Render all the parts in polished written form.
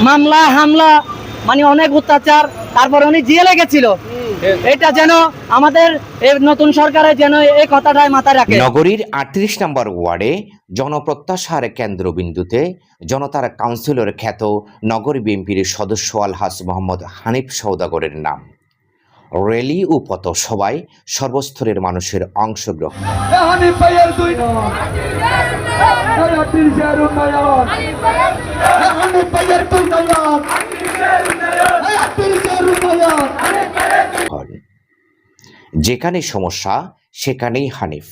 মামলা হামলা মানে অনেক অত্যাচার, তারপরে উনি জেলে গেছিল। এটা যেন আমাদের নতুন সরকারের যেন এই কথাটাই মাথায় রাখে। নগরীর 38 নম্বর ওয়ার্ডে জনপ্রত্যাশার কেন্দ্রবিন্দুতে জনতার কাউন্সিলর খ্যাত নগর বিএনপির সদস্য আলহাজ মোহাম্মদ হানিফ সওদাগরের নাম। র্যালি ও পথসভায় সর্বস্তরের মানুষের অংশগ্রহণ। যেখানে সমস্যা সেখানেই হানিফ।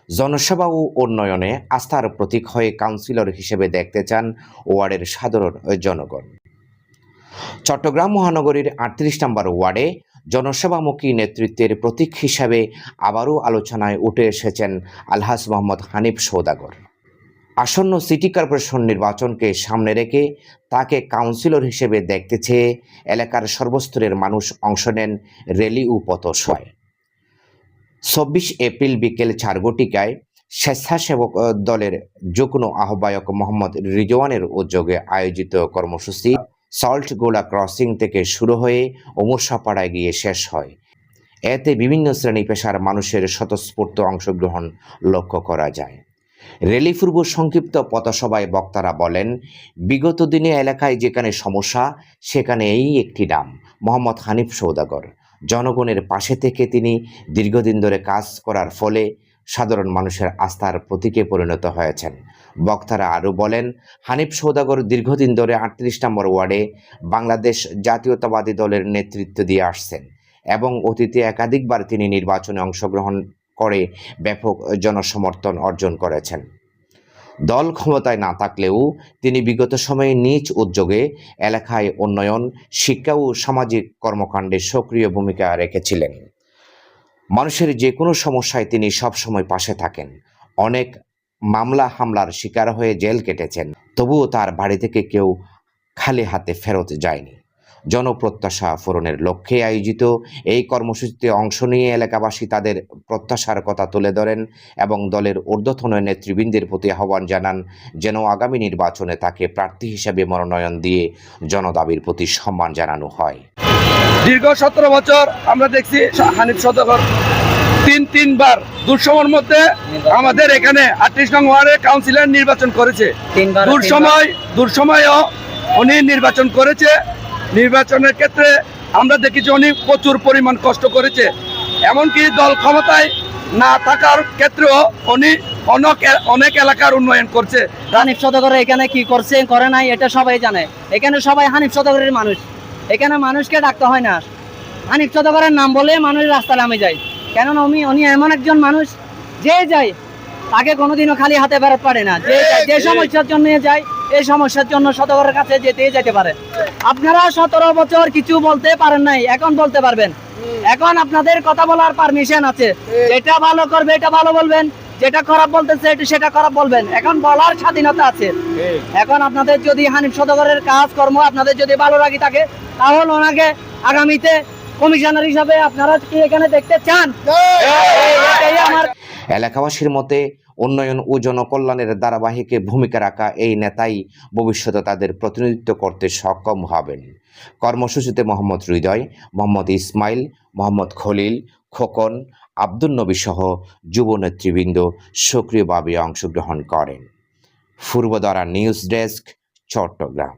জনসেবা ও উন্নয়নে আস্থার প্রতীক হয়ে কাউন্সিলর হিসেবে দেখতে চান ওয়ার্ডের সাধারণ জনগণ। চট্টগ্রাম মহানগরীর 38 নম্বর ওয়ার্ডে জনসেবামুখী নেতৃত্বের প্রতীক হিসাবে আবারও আলোচনায় উঠে এসেছেন আলহাজ মোহাম্মদ হানিফ সওদাগর। আসন্ন সিটি কর্পোরেশন নির্বাচনকে সামনে রেখে তাকে কাউন্সিলর হিসেবে দেখতে চেয়ে এলাকার সর্বস্তরের মানুষ অংশ নেন র্যালি ও পথসভায়। 24 এপ্রিল বিকেল 4 ঘটিকায় স্বেচ্ছাসেবক দলের যুগ্ম আহ্বায়ক মোহাম্মদ রিজওয়ানের উদ্যোগে আয়োজিত কর্মসূচি সল্টগোলা ক্রসিং থেকে শুরু হয়ে ওমরশাপাড়ায় গিয়ে শেষ হয়। এতে বিভিন্ন শ্রেণী পেশার মানুষের স্বতঃস্ফূর্ত অংশগ্রহণ লক্ষ্য করা যায়। র্যালি পূর্ব সংক্ষিপ্ত পথসভায় বক্তারা বলেন, বিগত দিনে এলাকায় যেখানে সমস্যা সেখানে এই একটি নাম, মোহাম্মদ হানিফ সওদাগর। জনগণের পাশে থেকে তিনি দীর্ঘদিন ধরে কাজ করার ফলে সাধারণ মানুষের আস্থার প্রতীকে পরিণত হয়েছেন। বক্তারা আরও বলেন, হানিফ সওদাগর দীর্ঘদিন ধরে 38 নম্বর ওয়ার্ডে বাংলাদেশ জাতীয়তাবাদী দলের নেতৃত্ব দিয়ে আসছেন এবং অতীতে একাধিকবার তিনি নির্বাচনে অংশগ্রহণ করে ব্যাপক জনসমর্থন অর্জন করেছেন। দল ক্ষমতায় না থাকলেও তিনি বিগত সময়ে নিজ উদ্যোগে এলাকায় উন্নয়ন, শিক্ষা ও সামাজিক কর্মকাণ্ডে সক্রিয় ভূমিকা রেখেছিলেন। মানুষের যে কোনো সমস্যায় তিনি সবসময় পাশে থাকেন। অনেক মামলা হামলার শিকার হয়ে জেল কেটেছেন, তবুও তার বাড়ি থেকে কেউ খালি হাতে ফেরত যায়নি। জনপ্রত্যাশা পূরণের লক্ষ্যে আয়োজিত এই কর্মসূচিতে অংশ নিয়ে এলাকাবাসী তাদের প্রত্যাশার কথা তুলে ধরেন এবং দলের ঊর্ধ্বতন নেতৃবৃন্দের প্রতি আহ্বান জানান যেন আগামী নির্বাচনে তাকে প্রার্থী হিসেবে মনোনয়ন দিয়ে জনদাবির প্রতি সম্মান জানানো হয়। দীর্ঘ 17 বছর আমরা দেখছি হানিফ সওদাগর তিনবার দুঃসময়ের মধ্যে আমাদের এখানে 38 নং ওয়ার্ডে কাউন্সিলর নির্বাচন করেছে। দুঃসময়েও উনি নির্বাচন করেছে। নির্বাচনের ক্ষেত্রে আমরা দেখেছি উনি প্রচুর পরিমাণ কষ্ট করেছে। এমনকি দল ক্ষমতায় না থাকার ক্ষেত্রেও উনি অনেক এলাকার উন্নয়ন করছে। হানিফ সওদাগর এখানে কি করছে করে নাই এটা সবাই জানে। এখানে সবাই হানিফ সওদাগরের মানুষ, এখানে মানুষকে ডাকতে হয় না। হানিফ সওদাগরের নাম বলে মানুষ রাস্তায় নামে যায়, কেননা উনি এমন একজন মানুষ যে যায় তাকে কোনোদিনও খালি হাতে ফেরত পারে না। যে সমস্যার জন্য যায় এই সমস্যার জন্য সওদাগরের কাছে যেতে পারে। আপনারা 17 বছর কিছু বলতে পারেন নাই, এখন বলতে পারবেন। এখন আপনাদের কথা বলার পারমিশন আছে। যেটা ভালো করবে এটা ভালো বলবেন, যেটা খারাপ বলতেছে সেটা খারাপ বলবেন। এখন বলার স্বাধীনতা আছে। এখন আপনাদের যদি হানিফ সওদাগরের কাজকর্ম আপনাদের যদি ভালো লাগে থাকে তাহলে ওনাকে আগামীতে কমিশনার হিসাবে আপনারা কি এখানে দেখতে চান? এলাকাবাসীর মতে উন্নয়ন ও জনকল্যাণের ধারাবাহিক ভূমিকা রাখা এই নেতাই ভবিষ্যতে তাদের প্রতিনিধিত্ব করতে সক্ষম হবেন। কর্মসূচিতে মোহাম্মদ হৃদয়, মোহাম্মদ ইসমাইল, মোহাম্মদ খলিল, খোকন, আব্দুল নবী সহ যুব নেতৃবৃন্দ সক্রিয়ভাবে অংশগ্রহণ করেন। Purbadhara news desk, Chittagong.